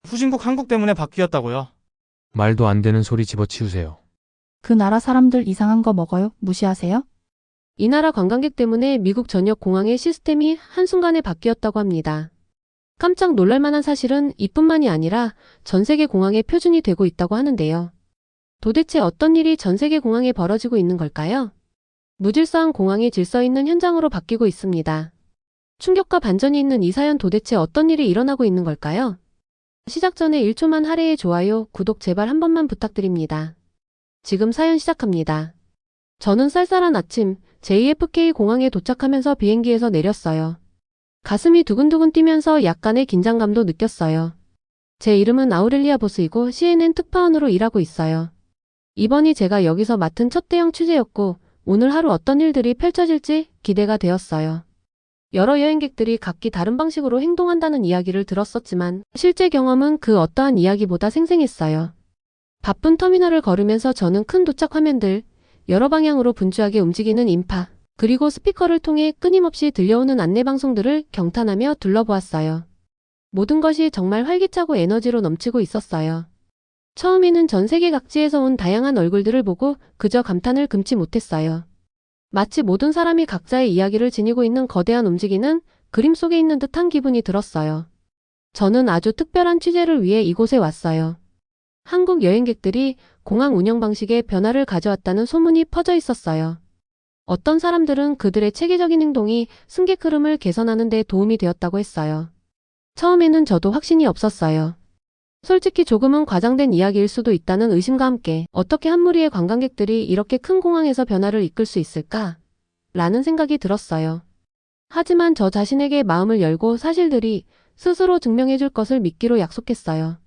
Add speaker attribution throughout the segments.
Speaker 1: 후진국 한국 때문에 바뀌었다고요?
Speaker 2: 말도 안 되는 소리 집어치우세요.
Speaker 3: 그 나라 사람들 이상한 거 먹어요? 무시하세요?
Speaker 4: 이 나라 관광객 때문에 미국 전역 공항의 시스템이 한순간에 바뀌었다고 합니다. 깜짝 놀랄만한 사실은 이뿐만이 아니라 전 세계 공항의 표준이 되고 있다고 하는데요. 도대체 어떤 일이 전 세계 공항에 벌어지고 있는 걸까요? 무질서한 공항이 질서 있는 현장으로 바뀌고 있습니다. 충격과 반전이 있는 이 사연, 도대체 어떤 일이 일어나고 있는 걸까요? 시작 전에 1초만 할애의 좋아요, 구독 제발 한 번만 부탁드립니다. 지금 사연 시작합니다. 저는 쌀쌀한 아침 JFK 공항에 도착하면서 비행기에서 내렸어요. 가슴이 두근두근 뛰면서 약간의 긴장감도 느꼈어요. 제 이름은 아우렐리아 보스이고 CNN 특파원으로 일하고 있어요. 이번이 제가 여기서 맡은 첫 대형 취재였고 오늘 하루 어떤 일들이 펼쳐질지 기대가 되었어요. 여러 여행객들이 각기 다른 방식으로 행동한다는 이야기를 들었었지만 실제 경험은 그 어떠한 이야기보다 생생했어요. 바쁜 터미널을 걸으면서 저는 큰 도착 화면들, 여러 방향으로 분주하게 움직이는 인파, 그리고 스피커를 통해 끊임없이 들려오는 안내방송들을 경탄하며 둘러보았어요. 모든 것이 정말 활기차고 에너지로 넘치고 있었어요. 처음에는 전 세계 각지에서 온 다양한 얼굴들을 보고 그저 감탄을 금치 못했어요. 마치 모든 사람이 각자의 이야기를 지니고 있는 거대한 움직이는 그림 속에 있는 듯한 기분이 들었어요. 저는 아주 특별한 취재를 위해 이곳에 왔어요. 한국 여행객들이 공항 운영 방식에 변화를 가져왔다는 소문이 퍼져 있었어요. 어떤 사람들은 그들의 체계적인 행동이 승객 흐름을 개선하는 데 도움이 되었다고 했어요. 처음에는 저도 확신이 없었어요. 솔직히 조금은 과장된 이야기일 수도 있다는 의심과 함께 어떻게 한 무리의 관광객들이 이렇게 큰 공항에서 변화를 이끌 수 있을까? 라는 생각이 들었어요. 하지만 저 자신에게 마음을 열고 사실들이 스스로 증명해줄 것을 믿기로 약속했어요.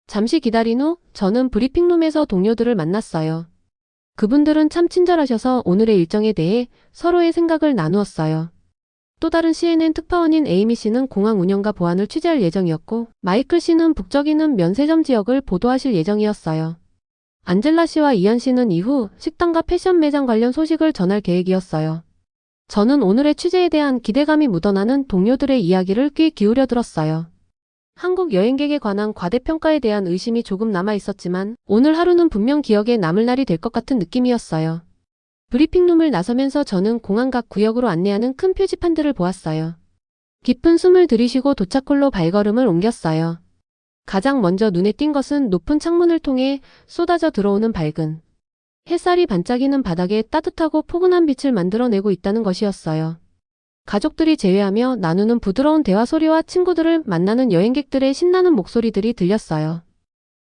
Speaker 4: 잠시 기다린 후 저는 브리핑룸에서 동료들을 만났어요. 그분들은 참 친절하셔서 오늘의 일정에 대해 서로의 생각을 나누었어요. 또 다른 CNN 특파원인 에이미 씨는 공항 운영과 보안을 취재할 예정이었고 마이클 씨는 북적이는 면세점 지역을 보도하실 예정이었어요. 안젤라 씨와 이안 씨는 이후 식당과 패션 매장 관련 소식을 전할 계획이었어요. 저는 오늘의 취재에 대한 기대감이 묻어나는 동료들의 이야기를 귀 기울여 들었어요. 한국 여행객에 관한 과대평가에 대한 의심이 조금 남아 있었지만 오늘 하루는 분명 기억에 남을 날이 될 것 같은 느낌이었어요. 브리핑룸을 나서면서 저는 공항 각 구역으로 안내하는 큰 표지판들을 보았어요. 깊은 숨을 들이쉬고 도착홀로 발걸음을 옮겼어요. 가장 먼저 눈에 띈 것은 높은 창문을 통해 쏟아져 들어오는 밝은 햇살이 반짝이는 바닥에 따뜻하고 포근한 빛을 만들어내고 있다는 것이었어요. 가족들이 제외하며 나누는 부드러운 대화 소리와 친구들을 만나는 여행객들의 신나는 목소리들이 들렸어요.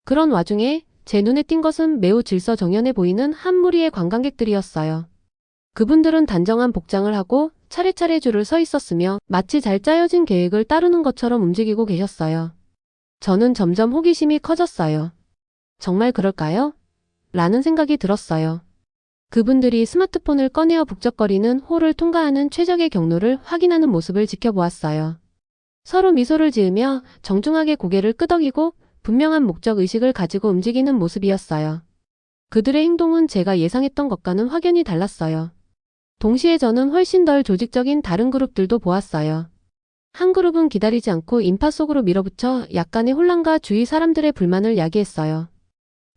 Speaker 4: 그런 와중에 제 눈에 띈 것은 매우 질서정연해 보이는 한 무리의 관광객들이었어요. 그분들은 단정한 복장을 하고 차례차례 줄을 서 있었으며 마치 잘 짜여진 계획을 따르는 것처럼 움직이고 계셨어요. 저는 점점 호기심이 커졌어요. 정말 그럴까요? 라는 생각이 들었어요. 그분들이 스마트폰을 꺼내어 북적거리는 홀을 통과하는 최적의 경로를 확인하는 모습을 지켜보았어요. 서로 미소를 지으며 정중하게 고개를 끄덕이고 분명한 목적 의식을 가지고 움직이는 모습이었어요. 그들의 행동은 제가 예상했던 것과는 확연히 달랐어요. 동시에 저는 훨씬 덜 조직적인 다른 그룹들도 보았어요. 한 그룹은 기다리지 않고 인파 속으로 밀어붙여 약간의 혼란과 주위 사람들의 불만을 야기했어요.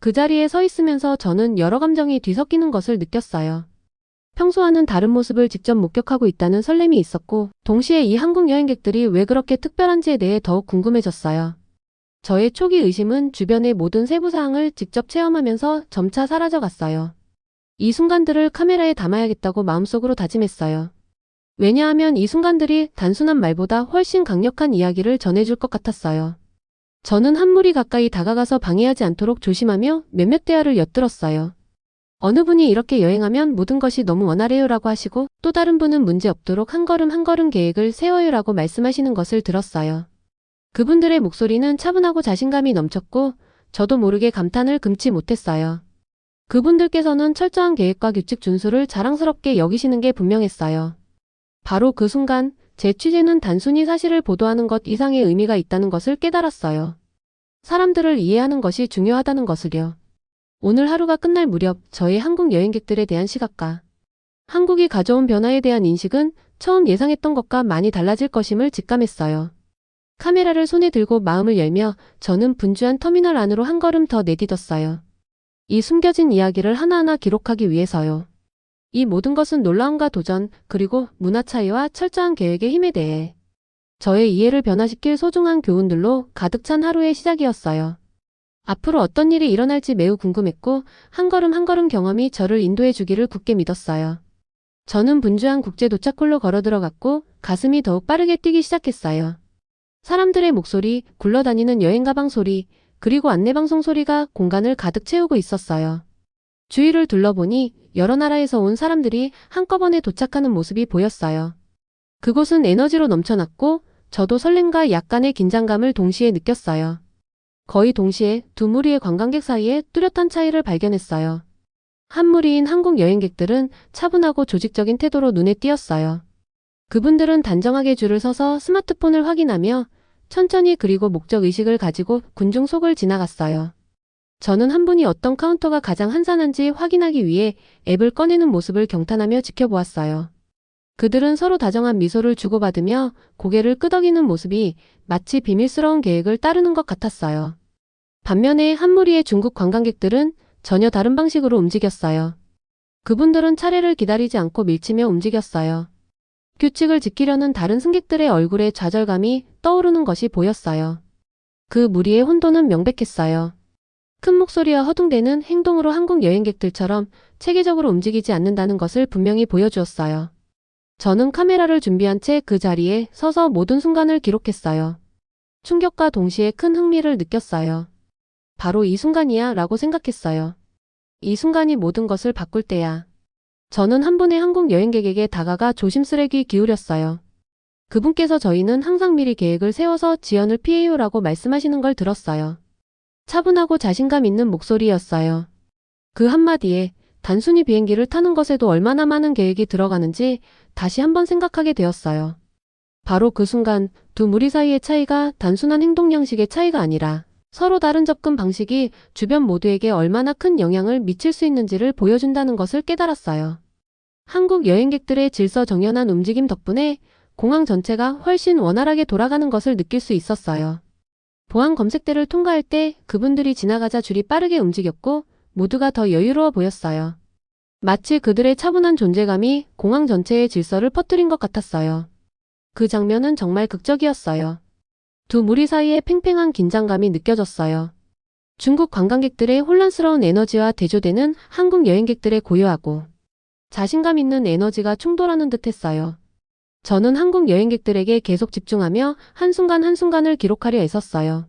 Speaker 4: 그 자리에 서 있으면서 저는 여러 감정이 뒤섞이는 것을 느꼈어요. 평소와는 다른 모습을 직접 목격하고 있다는 설렘이 있었고 동시에 이 한국 여행객들이 왜 그렇게 특별한지에 대해 더욱 궁금해졌어요. 저의 초기 의심은 주변의 모든 세부사항을 직접 체험하면서 점차 사라져갔어요. 이 순간들을 카메라에 담아야겠다고 마음속으로 다짐했어요. 왜냐하면 이 순간들이 단순한 말보다 훨씬 강력한 이야기를 전해줄 것 같았어요. 저는 한 무리 가까이 다가가서 방해하지 않도록 조심하며 몇몇 대화를 엿들었어요. 어느 분이 이렇게 여행하면 모든 것이 너무 원활해요라고 하시고 또 다른 분은 문제 없도록 한 걸음 한 걸음 계획을 세워요라고 말씀하시는 것을 들었어요. 그분들의 목소리는 차분하고 자신감이 넘쳤고 저도 모르게 감탄을 금치 못했어요. 그분들께서는 철저한 계획과 규칙 준수를 자랑스럽게 여기시는 게 분명했어요. 바로 그 순간 제 취재는 단순히 사실을 보도하는 것 이상의 의미가 있다는 것을 깨달았어요. 사람들을 이해하는 것이 중요하다는 것을요. 오늘 하루가 끝날 무렵 저희 한국 여행객들에 대한 시각과 한국이 가져온 변화에 대한 인식은 처음 예상했던 것과 많이 달라질 것임을 직감했어요. 카메라를 손에 들고 마음을 열며 저는 분주한 터미널 안으로 한 걸음 더 내딛었어요. 이 숨겨진 이야기를 하나하나 기록하기 위해서요. 이 모든 것은 놀라움과 도전, 그리고 문화 차이와 철저한 계획의 힘에 대해 저의 이해를 변화시킬 소중한 교훈들로 가득 찬 하루의 시작이었어요. 앞으로 어떤 일이 일어날지 매우 궁금했고 한 걸음 한 걸음 경험이 저를 인도해 주기를 굳게 믿었어요. 저는 분주한 국제 도착홀로 걸어 들어갔고 가슴이 더욱 빠르게 뛰기 시작했어요. 사람들의 목소리, 굴러다니는 여행 가방 소리, 그리고 안내방송 소리가 공간을 가득 채우고 있었어요. 주위를 둘러보니 여러 나라에서 온 사람들이 한꺼번에 도착하는 모습이 보였어요. 그곳은 에너지로 넘쳐났고 저도 설렘과 약간의 긴장감을 동시에 느꼈어요. 거의 동시에 두 무리의 관광객 사이에 뚜렷한 차이를 발견했어요. 한 무리인 한국 여행객들은 차분하고 조직적인 태도로 눈에 띄었어요. 그분들은 단정하게 줄을 서서 스마트폰을 확인하며 천천히 그리고 목적의식을 가지고 군중 속을 지나갔어요. 저는 한 분이 어떤 카운터가 가장 한산한지 확인하기 위해 앱을 꺼내는 모습을 경탄하며 지켜보았어요. 그들은 서로 다정한 미소를 주고받으며 고개를 끄덕이는 모습이 마치 비밀스러운 계획을 따르는 것 같았어요. 반면에 한 무리의 중국 관광객들은 전혀 다른 방식으로 움직였어요. 그분들은 차례를 기다리지 않고 밀치며 움직였어요. 규칙을 지키려는 다른 승객들의 얼굴에 좌절감이 떠오르는 것이 보였어요. 그 무리의 혼돈은 명백했어요. 큰 목소리와 허둥대는 행동으로 한국 여행객들처럼 체계적으로 움직이지 않는다는 것을 분명히 보여주었어요. 저는 카메라를 준비한 채 그 자리에 서서 모든 순간을 기록했어요. 충격과 동시에 큰 흥미를 느꼈어요. 바로 이 순간이야 라고 생각했어요. 이 순간이 모든 것을 바꿀 때야. 저는 한 분의 한국 여행객에게 다가가 조심스레 귀 기울였어요. 그분께서 저희는 항상 미리 계획을 세워서 지연을 피해요라고 말씀하시는 걸 들었어요. 차분하고 자신감 있는 목소리였어요. 그 한마디에 단순히 비행기를 타는 것에도 얼마나 많은 계획이 들어가는지 다시 한번 생각하게 되었어요. 바로 그 순간 두 무리 사이의 차이가 단순한 행동 양식의 차이가 아니라 서로 다른 접근 방식이 주변 모두에게 얼마나 큰 영향을 미칠 수 있는지를 보여준다는 것을 깨달았어요. 한국 여행객들의 질서정연한 움직임 덕분에 공항 전체가 훨씬 원활하게 돌아가는 것을 느낄 수 있었어요. 보안 검색대를 통과할 때 그분들이 지나가자 줄이 빠르게 움직였고 모두가 더 여유로워 보였어요. 마치 그들의 차분한 존재감이 공항 전체의 질서를 퍼뜨린 것 같았어요. 그 장면은 정말 극적이었어요. 두 무리 사이에 팽팽한 긴장감이 느껴졌어요. 중국 관광객들의 혼란스러운 에너지와 대조되는 한국 여행객들의 고요하고 자신감 있는 에너지가 충돌하는 듯했어요. 저는 한국 여행객들에게 계속 집중하며 한순간 한순간을 기록하려 애썼어요.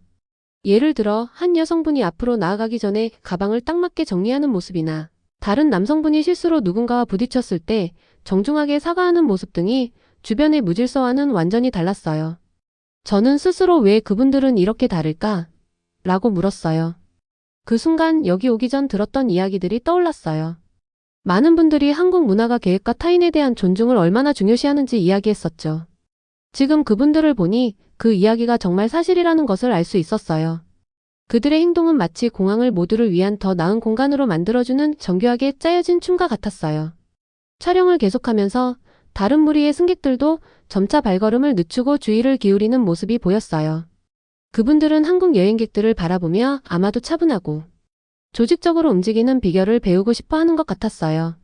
Speaker 4: 예를 들어 한 여성분이 앞으로 나아가기 전에 가방을 딱 맞게 정리하는 모습이나 다른 남성분이 실수로 누군가와 부딪혔을 때 정중하게 사과하는 모습 등이 주변의 무질서와는 완전히 달랐어요. 저는 스스로 왜 그분들은 이렇게 다를까? 라고 물었어요. 그 순간 여기 오기 전 들었던 이야기들이 떠올랐어요. 많은 분들이 한국 문화가 계획과 타인에 대한 존중을 얼마나 중요시하는지 이야기했었죠. 지금 그분들을 보니 그 이야기가 정말 사실이라는 것을 알 수 있었어요. 그들의 행동은 마치 공항을 모두를 위한 더 나은 공간으로 만들어주는 정교하게 짜여진 춤과 같았어요. 촬영을 계속하면서 다른 무리의 승객들도 점차 발걸음을 늦추고 주의를 기울이는 모습이 보였어요. 그분들은 한국 여행객들을 바라보며 아마도 차분하고 조직적으로 움직이는 비결을 배우고 싶어 하는 것 같았어요.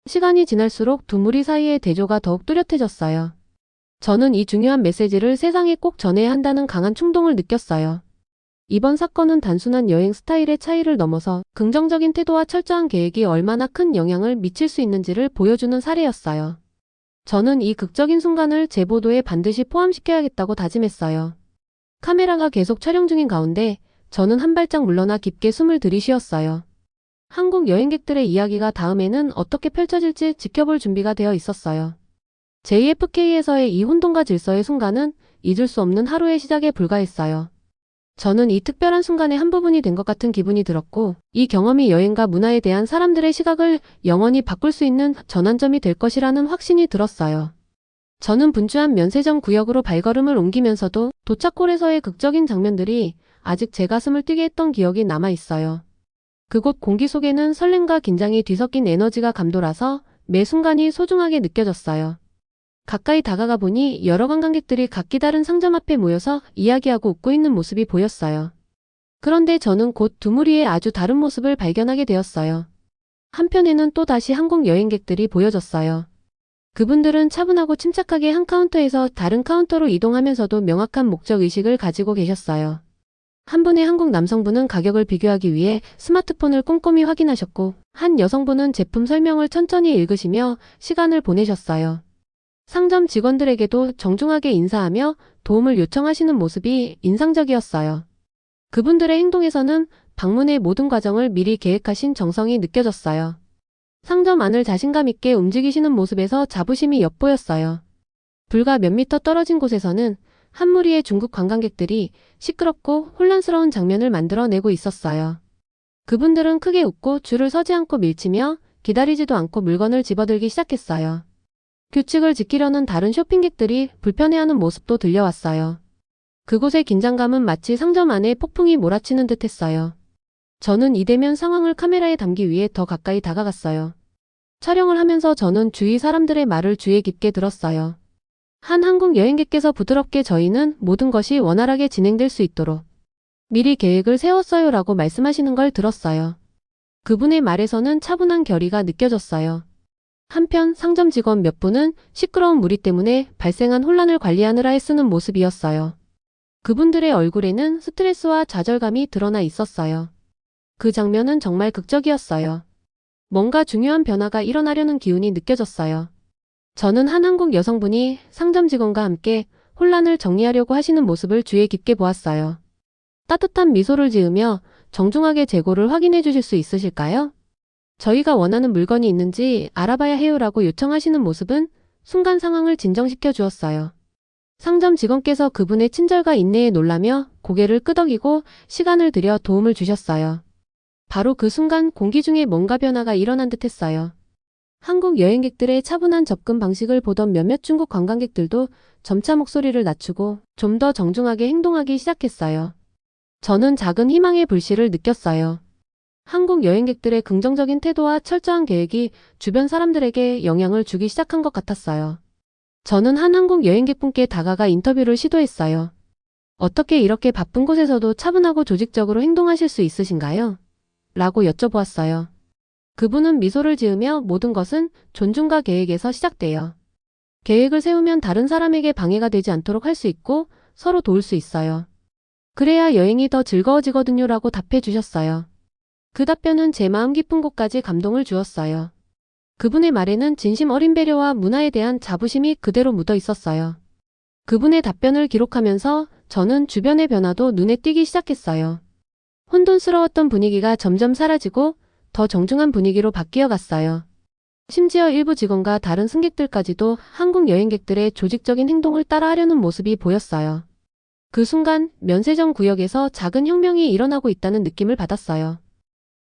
Speaker 4: 시간이 지날수록 두 무리 사이의 대조가 더욱 뚜렷해졌어요. 저는 이 중요한 메시지를 세상에 꼭 전해야 한다는 강한 충동을 느꼈어요. 이번 사건은 단순한 여행 스타일의 차이를 넘어서 긍정적인 태도와 철저한 계획이 얼마나 큰 영향을 미칠 수 있는지를 보여주는 사례였어요. 저는 이 극적인 순간을 제 보도에 반드시 포함시켜야겠다고 다짐했어요. 카메라가 계속 촬영 중인 가운데 저는 한 발짝 물러나 깊게 숨을 들이쉬었어요. 한국 여행객들의 이야기가 다음에는 어떻게 펼쳐질지 지켜볼 준비가 되어 있었어요. JFK에서의 이 혼돈과 질서의 순간은 잊을 수 없는 하루의 시작에 불과했어요. 저는 이 특별한 순간의 한 부분이 된 것 같은 기분이 들었고, 이 경험이 여행과 문화에 대한 사람들의 시각을 영원히 바꿀 수 있는 전환점이 될 것이라는 확신이 들었어요. 저는 분주한 면세점 구역으로 발걸음을 옮기면서도 도착홀에서의 극적인 장면들이 아직 제 가슴을 뛰게 했던 기억이 남아있어요. 그곳 공기 속에는 설렘과 긴장이 뒤섞인 에너지가 감돌아서 매 순간이 소중하게 느껴졌어요. 가까이 다가가 보니 여러 관광객들이 각기 다른 상점 앞에 모여서 이야기하고 웃고 있는 모습이 보였어요. 그런데 저는 곧 두 무리의 아주 다른 모습을 발견하게 되었어요. 한편에는 또 다시 한국 여행객들이 보여졌어요. 그분들은 차분하고 침착하게 한 카운터에서 다른 카운터로 이동하면서도 명확한 목적의식을 가지고 계셨어요. 한 분의 한국 남성분은 가격을 비교하기 위해 스마트폰을 꼼꼼히 확인하셨고, 한 여성분은 제품 설명을 천천히 읽으시며 시간을 보내셨어요. 상점 직원들에게도 정중하게 인사하며 도움을 요청하시는 모습이 인상적이었어요. 그분들의 행동에서는 방문의 모든 과정을 미리 계획하신 정성이 느껴졌어요. 상점 안을 자신감 있게 움직이시는 모습에서 자부심이 엿보였어요. 불과 몇 미터 떨어진 곳에서는 한 무리의 중국 관광객들이 시끄럽고 혼란스러운 장면을 만들어내고 있었어요. 그분들은 크게 웃고 줄을 서지 않고 밀치며 기다리지도 않고 물건을 집어들기 시작했어요. 규칙을 지키려는 다른 쇼핑객들이 불편해하는 모습도 들려왔어요. 그곳의 긴장감은 마치 상점 안에 폭풍이 몰아치는 듯 했어요. 저는 이대면 상황을 카메라에 담기 위해 더 가까이 다가갔어요. 촬영을 하면서 저는 주위 사람들의 말을 주의 깊게 들었어요. 한 한국 여행객께서 부드럽게 저희는 모든 것이 원활하게 진행될 수 있도록 미리 계획을 세웠어요 라고 말씀하시는 걸 들었어요. 그분의 말에서는 차분한 결의가 느껴졌어요. 한편 상점 직원 몇 분은 시끄러운 무리 때문에 발생한 혼란을 관리하느라 애쓰는 모습이었어요. 그분들의 얼굴에는 스트레스와 좌절감이 드러나 있었어요. 그 장면은 정말 극적이었어요. 뭔가 중요한 변화가 일어나려는 기운이 느껴졌어요. 저는 한 한국 여성분이 상점 직원과 함께 혼란을 정리하려고 하시는 모습을 주의 깊게 보았어요. 따뜻한 미소를 지으며 정중하게 재고를 확인해 주실 수 있으실까요? 저희가 원하는 물건이 있는지 알아봐야 해요라고 요청하시는 모습은 순간 상황을 진정시켜 주었어요. 상점 직원께서 그분의 친절과 인내에 놀라며 고개를 끄덕이고 시간을 들여 도움을 주셨어요. 바로 그 순간 공기 중에 뭔가 변화가 일어난 듯 했어요. 한국 여행객들의 차분한 접근 방식을 보던 몇몇 중국 관광객들도 점차 목소리를 낮추고 좀 더 정중하게 행동하기 시작했어요. 저는 작은 희망의 불씨를 느꼈어요. 한국 여행객들의 긍정적인 태도와 철저한 계획이 주변 사람들에게 영향을 주기 시작한 것 같았어요. 저는 한 한국 여행객분께 다가가 인터뷰를 시도했어요. 어떻게 이렇게 바쁜 곳에서도 차분하고 조직적으로 행동하실 수 있으신가요? 라고 여쭤보았어요. 그분은 미소를 지으며 모든 것은 존중과 계획에서 시작돼요. 계획을 세우면 다른 사람에게 방해가 되지 않도록 할 수 있고 서로 도울 수 있어요. 그래야 여행이 더 즐거워지거든요 라고 답해 주셨어요. 그 답변은 제 마음 깊은 곳까지 감동을 주었어요. 그분의 말에는 진심 어린 배려와 문화에 대한 자부심이 그대로 묻어 있었어요. 그분의 답변을 기록하면서 저는 주변의 변화도 눈에 띄기 시작했어요. 혼돈스러웠던 분위기가 점점 사라지고 더 정중한 분위기로 바뀌어 갔어요. 심지어 일부 직원과 다른 승객들까지도 한국 여행객들의 조직적인 행동을 따라하려는 모습이 보였어요. 그 순간 면세점 구역에서 작은 혁명이 일어나고 있다는 느낌을 받았어요.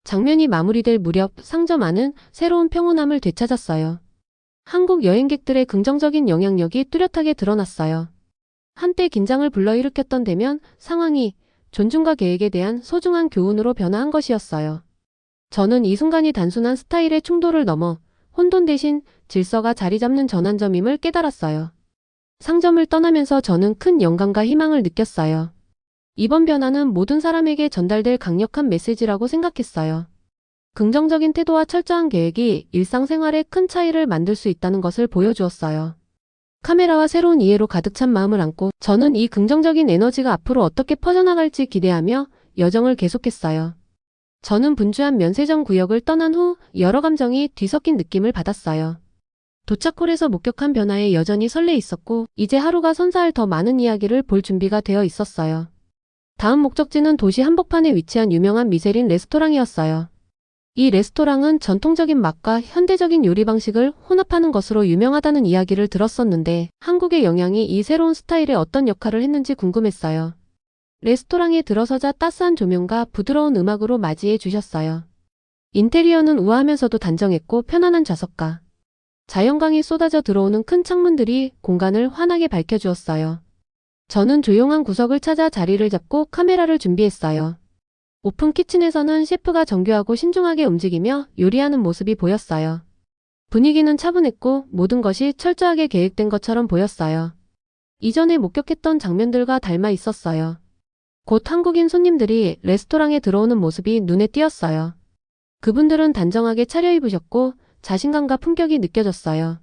Speaker 4: 장면이 마무리될 무렵 상점 안은 새로운 평온함을 되찾았어요. 한국 여행객들의 긍정적인 영향력이 뚜렷하게 드러났어요. 한때 긴장을 불러일으켰던 대면 상황이 존중과 계획에 대한 소중한 교훈으로 변화한 것이었어요. 저는 이 순간이 단순한 스타일의 충돌을 넘어 혼돈 대신 질서가 자리 잡는 전환점임을 깨달았어요. 상점을 떠나면서 저는 큰 영감과 희망을 느꼈어요. 이번 변화는 모든 사람에게 전달될 강력한 메시지라고 생각했어요. 긍정적인 태도와 철저한 계획이 일상생활에 큰 차이를 만들 수 있다는 것을 보여주었어요. 카메라와 새로운 이해로 가득 찬 마음을 안고 저는 이 긍정적인 에너지가 앞으로 어떻게 퍼져나갈지 기대하며 여정을 계속했어요. 저는 분주한 면세점 구역을 떠난 후 여러 감정이 뒤섞인 느낌을 받았어요. 도착홀에서 목격한 변화에 여전히 설레 있었고 이제 하루가 선사할 더 많은 이야기를 볼 준비가 되어 있었어요. 다음 목적지는 도시 한복판에 위치한 유명한 미쉐린 레스토랑이었어요. 이 레스토랑은 전통적인 맛과 현대적인 요리 방식을 혼합하는 것으로 유명하다는 이야기를 들었었는데 한국의 영향이 이 새로운 스타일에 어떤 역할을 했는지 궁금했어요. 레스토랑에 들어서자 따스한 조명과 부드러운 음악으로 맞이해 주셨어요. 인테리어는 우아하면서도 단정했고 편안한 좌석과 자연광이 쏟아져 들어오는 큰 창문들이 공간을 환하게 밝혀주었어요. 저는 조용한 구석을 찾아 자리를 잡고 카메라를 준비했어요. 오픈 키친에서는 셰프가 정교하고 신중하게 움직이며 요리하는 모습이 보였어요. 분위기는 차분했고 모든 것이 철저하게 계획된 것처럼 보였어요. 이전에 목격했던 장면들과 닮아 있었어요. 곧 한국인 손님들이 레스토랑에 들어오는 모습이 눈에 띄었어요. 그분들은 단정하게 차려입으셨고 자신감과 품격이 느껴졌어요.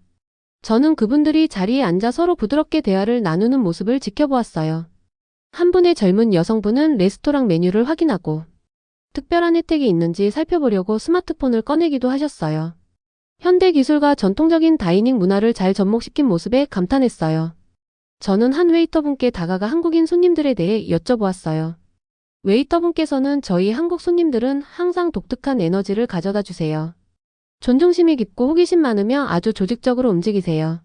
Speaker 4: 저는 그분들이 자리에 앉아 서로 부드럽게 대화를 나누는 모습을 지켜보았어요. 한 분의 젊은 여성분은 레스토랑 메뉴를 확인하고 특별한 혜택이 있는지 살펴보려고 스마트폰을 꺼내기도 하셨어요. 현대 기술과 전통적인 다이닝 문화를 잘 접목시킨 모습에 감탄했어요. 저는 한 웨이터분께 다가가 한국인 손님들에 대해 여쭤보았어요. 웨이터분께서는 저희 한국 손님들은 항상 독특한 에너지를 가져다 주세요. 존중심이 깊고 호기심 많으며 아주 조직적으로 움직이세요.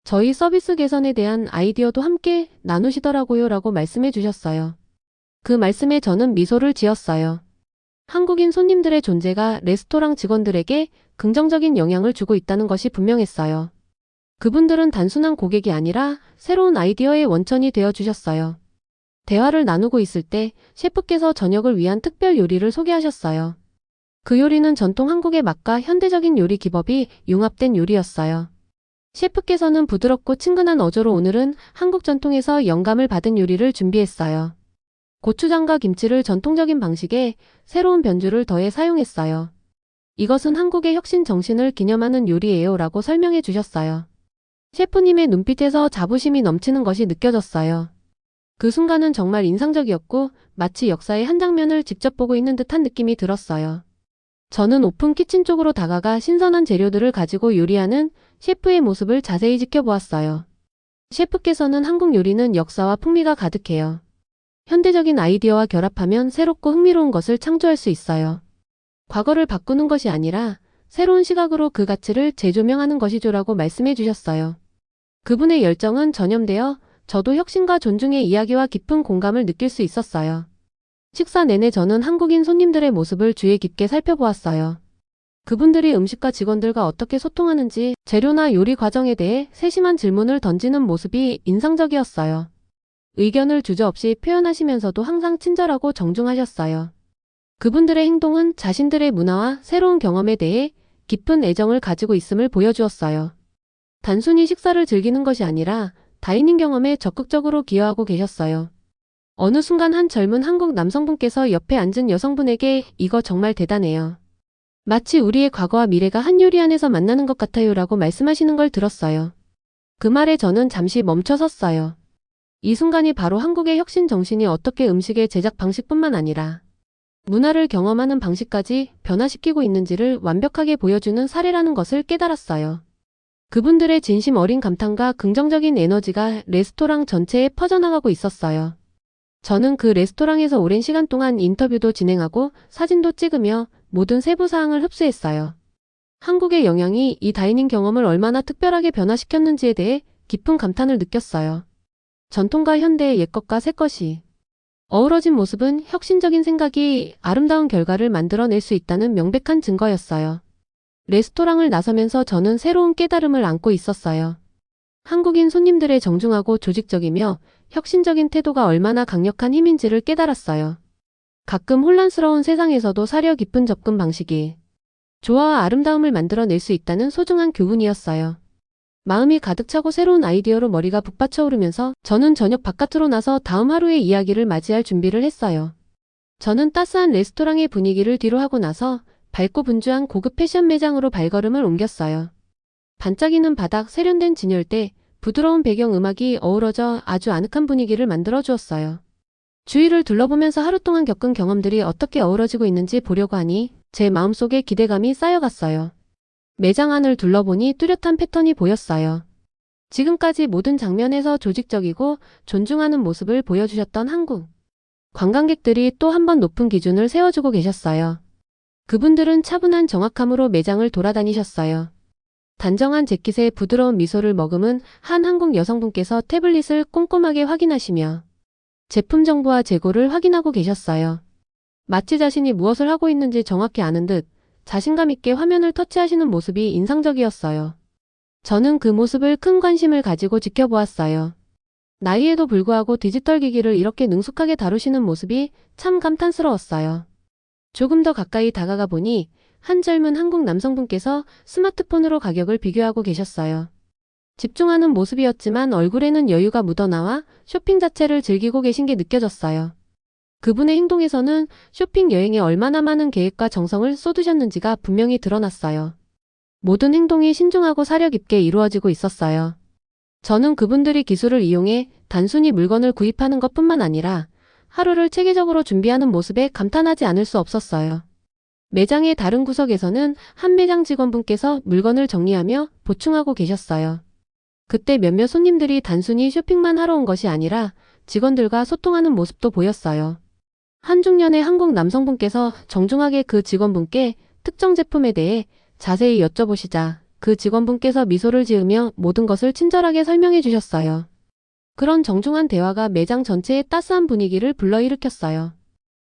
Speaker 4: 저희 서비스 개선에 대한 아이디어도 함께 나누시더라고요 라고 말씀해 주셨어요. 그 말씀에 저는 미소를 지었어요. 한국인 손님들의 존재가 레스토랑 직원들에게 긍정적인 영향을 주고 있다는 것이 분명했어요. 그분들은 단순한 고객이 아니라 새로운 아이디어의 원천이 되어 주셨어요. 대화를 나누고 있을 때 셰프께서 저녁을 위한 특별 요리를 소개하셨어요. 그 요리는 전통 한국의 맛과 현대적인 요리 기법이 융합된 요리였어요. 셰프께서는 부드럽고 친근한 어조로 오늘은 한국 전통에서 영감을 받은 요리를 준비했어요. 고추장과 김치를 전통적인 방식에 새로운 변주를 더해 사용했어요. 이것은 한국의 혁신 정신을 기념하는 요리예요 라고 설명해 주셨어요. 셰프님의 눈빛에서 자부심이 넘치는 것이 느껴졌어요. 그 순간은 정말 인상적이었고 마치 역사의 한 장면을 직접 보고 있는 듯한 느낌이 들었어요. 저는 오픈 키친 쪽으로 다가가 신선한 재료들을 가지고 요리하는 셰프의 모습을 자세히 지켜보았어요. 셰프께서는 한국 요리는 역사와 풍미가 가득해요. 현대적인 아이디어와 결합하면 새롭고 흥미로운 것을 창조할 수 있어요. 과거를 바꾸는 것이 아니라 새로운 시각으로 그 가치를 재조명하는 것이죠라고 말씀해 주셨어요. 그분의 열정은 전염되어 저도 혁신과 존중의 이야기와 깊은 공감을 느낄 수 있었어요. 식사 내내 저는 한국인 손님들의 모습을 주의 깊게 살펴보았어요. 그분들이 음식과 직원들과 어떻게 소통하는지, 재료나 요리 과정에 대해 세심한 질문을 던지는 모습이 인상적이었어요. 의견을 주저없이 표현하시면서도 항상 친절하고 정중하셨어요. 그분들의 행동은 자신들의 문화와 새로운 경험에 대해 깊은 애정을 가지고 있음을 보여주었어요. 단순히 식사를 즐기는 것이 아니라 다이닝 경험에 적극적으로 기여하고 계셨어요. 어느 순간 한 젊은 한국 남성분께서 옆에 앉은 여성분에게 "이거 정말 대단해요. 마치 우리의 과거와 미래가 한 요리 안에서 만나는 것 같아요 라고 말씀하시는 걸 들었어요. 그 말에 저는 잠시 멈춰 섰어요. 이 순간이 바로 한국의 혁신 정신이 어떻게 음식의 제작 방식뿐만 아니라 문화를 경험하는 방식까지 변화시키고 있는지를 완벽하게 보여주는 사례라는 것을 깨달았어요. 그분들의 진심 어린 감탄과 긍정적인 에너지가 레스토랑 전체에 퍼져나가고 있었어요. 저는 그 레스토랑에서 오랜 시간 동안 인터뷰도 진행하고 사진도 찍으며 모든 세부 사항을 흡수했어요. 한국의 영향이 이 다이닝 경험을 얼마나 특별하게 변화시켰는지에 대해 깊은 감탄을 느꼈어요. 전통과 현대의 옛것과 새것이 어우러진 모습은 혁신적인 생각이 아름다운 결과를 만들어낼 수 있다는 명백한 증거였어요. 레스토랑을 나서면서 저는 새로운 깨달음을 안고 있었어요. 한국인 손님들의 정중하고 조직적이며 혁신적인 태도가 얼마나 강력한 힘인지를 깨달았어요. 가끔 혼란스러운 세상에서도 사려 깊은 접근 방식이 조화와 아름다움을 만들어낼 수 있다는 소중한 교훈이었어요. 마음이 가득 차고 새로운 아이디어로 머리가 북받쳐 오르면서 저는 저녁 바깥으로 나서 다음 하루의 이야기를 맞이할 준비를 했어요. 저는 따스한 레스토랑의 분위기를 뒤로 하고 나서 밝고 분주한 고급 패션 매장으로 발걸음을 옮겼어요. 반짝이는 바닥, 세련된 진열대, 부드러운 배경 음악이 어우러져 아주 아늑한 분위기를 만들어 주었어요. 주위를 둘러보면서 하루 동안 겪은 경험들이 어떻게 어우러지고 있는지 보려고 하니 제 마음속에 기대감이 쌓여갔어요. 매장 안을 둘러보니 뚜렷한 패턴이 보였어요. 지금까지 모든 장면에서 조직적이고 존중하는 모습을 보여주셨던 한국 관광객들이 또 한 번 높은 기준을 세워주고 계셨어요. 그분들은 차분한 정확함으로 매장을 돌아다니셨어요. 단정한 재킷에 부드러운 미소를 머금은 한 한국 여성분께서 태블릿을 꼼꼼하게 확인하시며 제품 정보와 재고를 확인하고 계셨어요. 마치 자신이 무엇을 하고 있는지 정확히 아는 듯 자신감 있게 화면을 터치하시는 모습이 인상적이었어요. 저는 그 모습을 큰 관심을 가지고 지켜보았어요. 나이에도 불구하고 디지털 기기를 이렇게 능숙하게 다루시는 모습이 참 감탄스러웠어요. 조금 더 가까이 다가가 보니 한 젊은 한국 남성분께서 스마트폰으로 가격을 비교하고 계셨어요. 집중하는 모습이었지만 얼굴에는 여유가 묻어나와 쇼핑 자체를 즐기고 계신 게 느껴졌어요. 그분의 행동에서는 쇼핑 여행에 얼마나 많은 계획과 정성을 쏟으셨는지가 분명히 드러났어요. 모든 행동이 신중하고 사려 깊게 이루어지고 있었어요. 저는 그분들이 기술을 이용해 단순히 물건을 구입하는 것뿐만 아니라 하루를 체계적으로 준비하는 모습에 감탄하지 않을 수 없었어요. 매장의 다른 구석에서는 한 매장 직원분께서 물건을 정리하며 보충하고 계셨어요. 그때 몇몇 손님들이 단순히 쇼핑만 하러 온 것이 아니라 직원들과 소통하는 모습도 보였어요. 한 중년의 한국 남성분께서 정중하게 그 직원분께 특정 제품에 대해 자세히 여쭤보시자 그 직원분께서 미소를 지으며 모든 것을 친절하게 설명해 주셨어요. 그런 정중한 대화가 매장 전체에 따스한 분위기를 불러일으켰어요.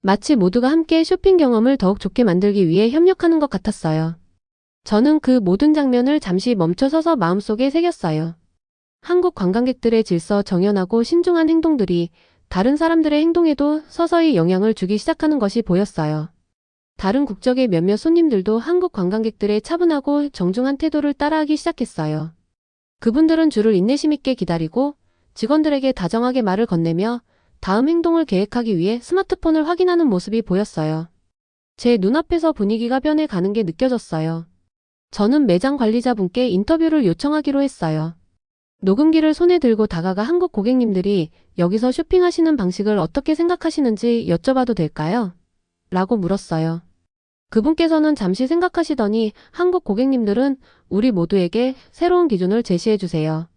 Speaker 4: 마치 모두가 함께 쇼핑 경험을 더욱 좋게 만들기 위해 협력하는 것 같았어요. 저는 그 모든 장면을 잠시 멈춰서서 마음속에 새겼어요. 한국 관광객들의 질서 정연하고 신중한 행동들이 다른 사람들의 행동에도 서서히 영향을 주기 시작하는 것이 보였어요. 다른 국적의 몇몇 손님들도 한국 관광객들의 차분하고 정중한 태도를 따라하기 시작했어요. 그분들은 줄을 인내심 있게 기다리고 직원들에게 다정하게 말을 건네며 다음 행동을 계획하기 위해 스마트폰을 확인하는 모습이 보였어요. 제 눈앞에서 분위기가 변해가는 게 느껴졌어요. 저는 매장 관리자분께 인터뷰를 요청하기로 했어요. 녹음기를 손에 들고 다가가 한국 고객님들이 여기서 쇼핑하시는 방식을 어떻게 생각하시는지 여쭤봐도 될까요? 라고 물었어요. 그분께서는 잠시 생각하시더니 한국 고객님들은 우리 모두에게 새로운 기준을 제시해 주세요.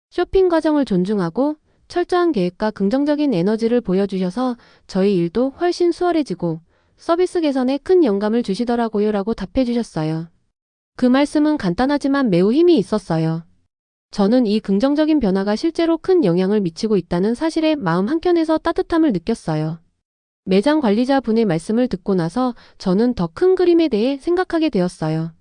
Speaker 4: 쇼핑 과정을 존중하고 철저한 계획과 긍정적인 에너지를 보여주셔서 저희 일도 훨씬 수월해지고 서비스 개선에 큰 영감을 주시더라고요 라고 답해 주셨어요. 그 말씀은 간단하지만 매우 힘이 있었어요. 저는 이 긍정적인 변화가 실제로 큰 영향을 미치고 있다는 사실에 마음 한켠에서 따뜻함을 느꼈어요. 매장 관리자 분의 말씀을 듣고 나서 저는 더 큰 그림에 대해 생각하게 되었어요.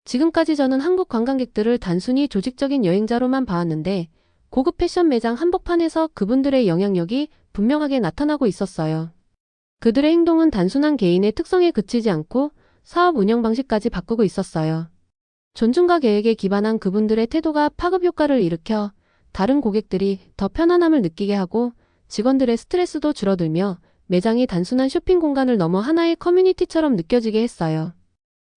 Speaker 4: 지금까지 저는 한국 관광객들을 단순히 조직적인 여행자로만 봐왔는데 고급 패션 매장 한복판에서 그분들의 영향력이 분명하게 나타나고 있었어요. 그들의 행동은 단순한 개인의 특성에 그치지 않고 사업 운영 방식까지 바꾸고 있었어요. 존중과 계획에 기반한 그분들의 태도가 파급 효과를 일으켜 다른 고객들이 더 편안함을 느끼게 하고 직원들의 스트레스도 줄어들며 매장이 단순한 쇼핑 공간을 넘어 하나의 커뮤니티처럼 느껴지게 했어요.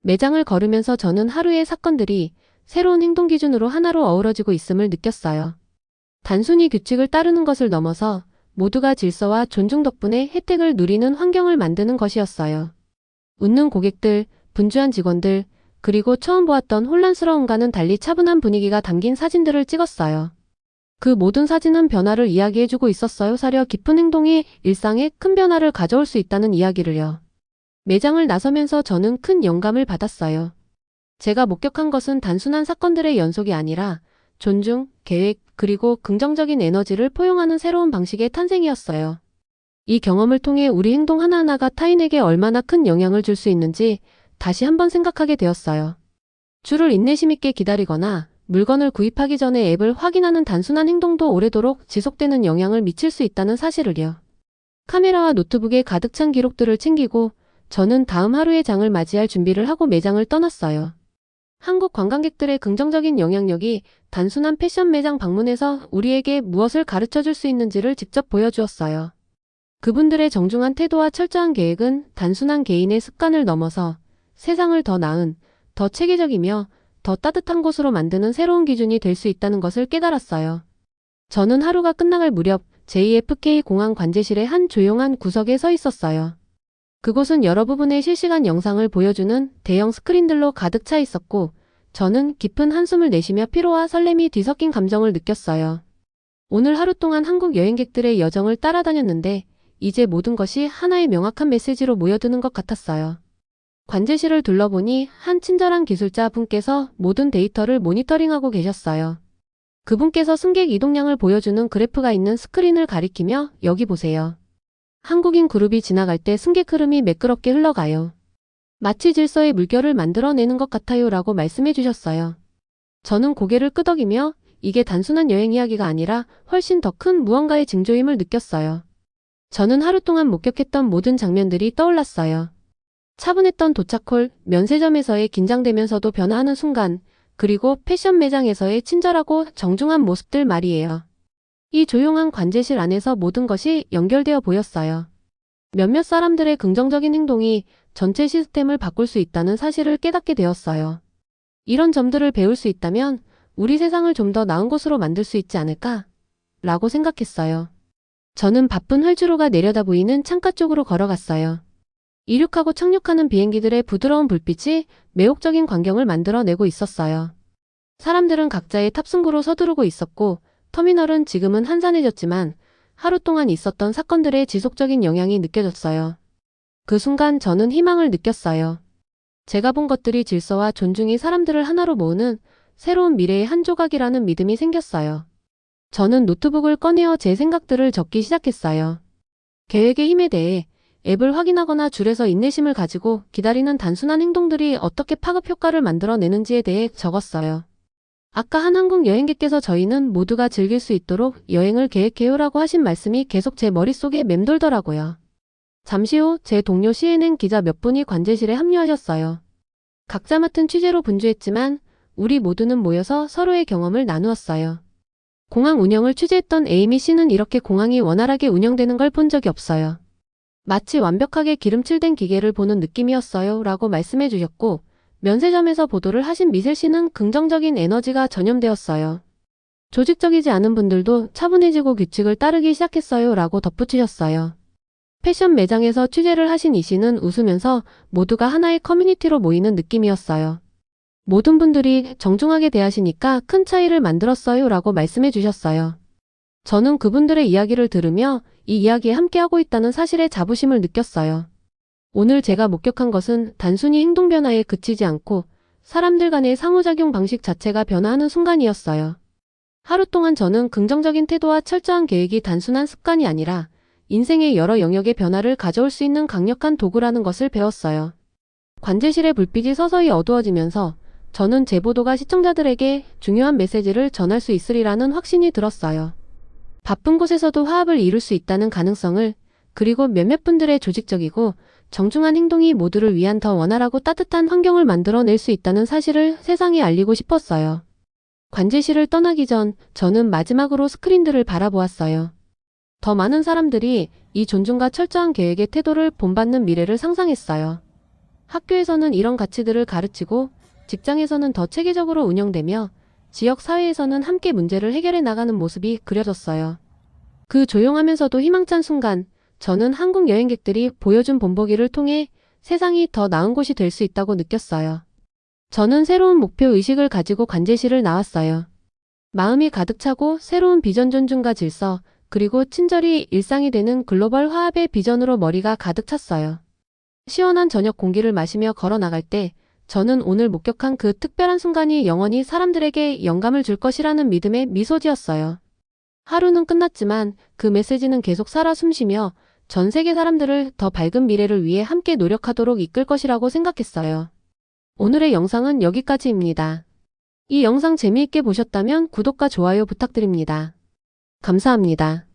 Speaker 4: 매장을 걸으면서 저는 하루의 사건들이 새로운 행동 기준으로 하나로 어우러지고 있음을 느꼈어요. 단순히 규칙을 따르는 것을 넘어서 모두가 질서와 존중 덕분에 혜택을 누리는 환경을 만드는 것이었어요. 웃는 고객들, 분주한 직원들, 그리고 처음 보았던 혼란스러움과는 달리 차분한 분위기가 담긴 사진들을 찍었어요. 그 모든 사진은 변화를 이야기해주고 있었어요. 사려 깊은 행동이 일상에 큰 변화를 가져올 수 있다는 이야기를요. 매장을 나서면서 저는 큰 영감을 받았어요. 제가 목격한 것은 단순한 사건들의 연속이 아니라 존중, 계획, 그리고 긍정적인 에너지를 포용하는 새로운 방식의 탄생이었어요. 이 경험을 통해 우리 행동 하나하나가 타인에게 얼마나 큰 영향을 줄 수 있는지 다시 한번 생각하게 되었어요. 줄을 인내심 있게 기다리거나 물건을 구입하기 전에 앱을 확인하는 단순한 행동도 오래도록 지속되는 영향을 미칠 수 있다는 사실을요. 카메라와 노트북에 가득 찬 기록들을 챙기고 저는 다음 하루의 장을 맞이할 준비를 하고 매장을 떠났어요. 한국 관광객들의 긍정적인 영향력이 단순한 패션 매장 방문에서 우리에게 무엇을 가르쳐 줄 수 있는지를 직접 보여주었어요. 그분들의 정중한 태도와 철저한 계획은 단순한 개인의 습관을 넘어서 세상을 더 나은, 더 체계적이며 더 따뜻한 곳으로 만드는 새로운 기준이 될 수 있다는 것을 깨달았어요. 저는 하루가 끝나갈 무렵 JFK 공항 관제실의 한 조용한 구석에 서 있었어요. 그곳은 여러 부분의 실시간 영상을 보여주는 대형 스크린들로 가득 차 있었고 저는 깊은 한숨을 내쉬며 피로와 설렘이 뒤섞인 감정을 느꼈어요. 오늘 하루 동안 한국 여행객들의 여정을 따라다녔는데 이제 모든 것이 하나의 명확한 메시지로 모여드는 것 같았어요. 관제실을 둘러보니 한 친절한 기술자 분께서 모든 데이터를 모니터링하고 계셨어요. 그분께서 승객 이동량을 보여주는 그래프가 있는 스크린을 가리키며 여기 보세요. 한국인 그룹이 지나갈 때 승객 흐름이 매끄럽게 흘러가요. 마치 질서의 물결을 만들어내는 것 같아요 라고 말씀해 주셨어요. 저는 고개를 끄덕이며 이게 단순한 여행 이야기가 아니라 훨씬 더 큰 무언가의 징조임을 느꼈어요. 저는 하루 동안 목격했던 모든 장면들이 떠올랐어요. 차분했던 도착홀, 면세점에서의 긴장되면서도 변화하는 순간, 그리고 패션 매장에서의 친절하고 정중한 모습들 말이에요. 이 조용한 관제실 안에서 모든 것이 연결되어 보였어요. 몇몇 사람들의 긍정적인 행동이 전체 시스템을 바꿀 수 있다는 사실을 깨닫게 되었어요. 이런 점들을 배울 수 있다면 우리 세상을 좀 더 나은 곳으로 만들 수 있지 않을까? 라고 생각했어요. 저는 바쁜 활주로가 내려다 보이는 창가 쪽으로 걸어갔어요. 이륙하고 착륙하는 비행기들의 부드러운 불빛이 매혹적인 광경을 만들어내고 있었어요. 사람들은 각자의 탑승구로 서두르고 있었고 터미널은 지금은 한산해졌지만 하루 동안 있었던 사건들의 지속적인 영향이 느껴졌어요. 그 순간 저는 희망을 느꼈어요. 제가 본 것들이 질서와 존중이 사람들을 하나로 모으는 새로운 미래의 한 조각이라는 믿음이 생겼어요. 저는 노트북을 꺼내어 제 생각들을 적기 시작했어요. 계획의 힘에 대해 앱을 확인하거나 줄에서 인내심을 가지고 기다리는 단순한 행동들이 어떻게 파급 효과를 만들어내는지에 대해 적었어요. 아까 한 한국 여행객께서 저희는 모두가 즐길 수 있도록 여행을 계획해요라고 하신 말씀이 계속 제 머릿속에 맴돌더라고요. 잠시 후 제 동료 CNN 기자 몇 분이 관제실에 합류하셨어요. 각자 맡은 취재로 분주했지만 우리 모두는 모여서 서로의 경험을 나누었어요. 공항 운영을 취재했던 에이미 씨는 이렇게 공항이 원활하게 운영되는 걸 본 적이 없어요. 마치 완벽하게 기름칠된 기계를 보는 느낌이었어요 라고 말씀해 주셨고 면세점에서 보도를 하신 미셀 씨는 긍정적인 에너지가 전염되었어요. 조직적이지 않은 분들도 차분해지고 규칙을 따르기 시작했어요 라고 덧붙이셨어요. 패션 매장에서 취재를 하신 이 씨는 웃으면서 모두가 하나의 커뮤니티로 모이는 느낌이었어요. 모든 분들이 정중하게 대하시니까 큰 차이를 만들었어요 라고 말씀해 주셨어요. 저는 그분들의 이야기를 들으며 이 이야기에 함께하고 있다는 사실에 자부심을 느꼈어요. 오늘 제가 목격한 것은 단순히 행동 변화에 그치지 않고 사람들 간의 상호작용 방식 자체가 변화하는 순간이었어요. 하루 동안 저는 긍정적인 태도와 철저한 계획이 단순한 습관이 아니라 인생의 여러 영역의 변화를 가져올 수 있는 강력한 도구라는 것을 배웠어요. 관제실의 불빛이 서서히 어두워지면서 저는 제 보도가 시청자들에게 중요한 메시지를 전할 수 있으리라는 확신이 들었어요. 바쁜 곳에서도 화합을 이룰 수 있다는 가능성을, 그리고 몇몇 분들의 조직적이고 정중한 행동이 모두를 위한 더 원활하고 따뜻한 환경을 만들어낼 수 있다는 사실을 세상에 알리고 싶었어요. 관제실을 떠나기 전 저는 마지막으로 스크린들을 바라보았어요. 더 많은 사람들이 이 존중과 철저한 계획의 태도를 본받는 미래를 상상했어요. 학교에서는 이런 가치들을 가르치고 직장에서는 더 체계적으로 운영되며 지역 사회에서는 함께 문제를 해결해 나가는 모습이 그려졌어요. 그 조용하면서도 희망찬 순간 저는 한국 여행객들이 보여준 본보기를 통해 세상이 더 나은 곳이 될 수 있다고 느꼈어요. 저는 새로운 목표 의식을 가지고 관제실을 나왔어요. 마음이 가득 차고 새로운 비전 존중과 질서, 그리고 친절이 일상이 되는 글로벌 화합의 비전으로 머리가 가득 찼어요. 시원한 저녁 공기를 마시며 걸어 나갈 때 저는 오늘 목격한 그 특별한 순간이 영원히 사람들에게 영감을 줄 것이라는 믿음에 미소 지었어요. 하루는 끝났지만 그 메시지는 계속 살아 숨쉬며 전 세계 사람들을 더 밝은 미래를 위해 함께 노력하도록 이끌 것이라고 생각했어요. 오늘의 영상은 여기까지입니다. 이 영상 재미있게 보셨다면 구독과 좋아요 부탁드립니다. 감사합니다.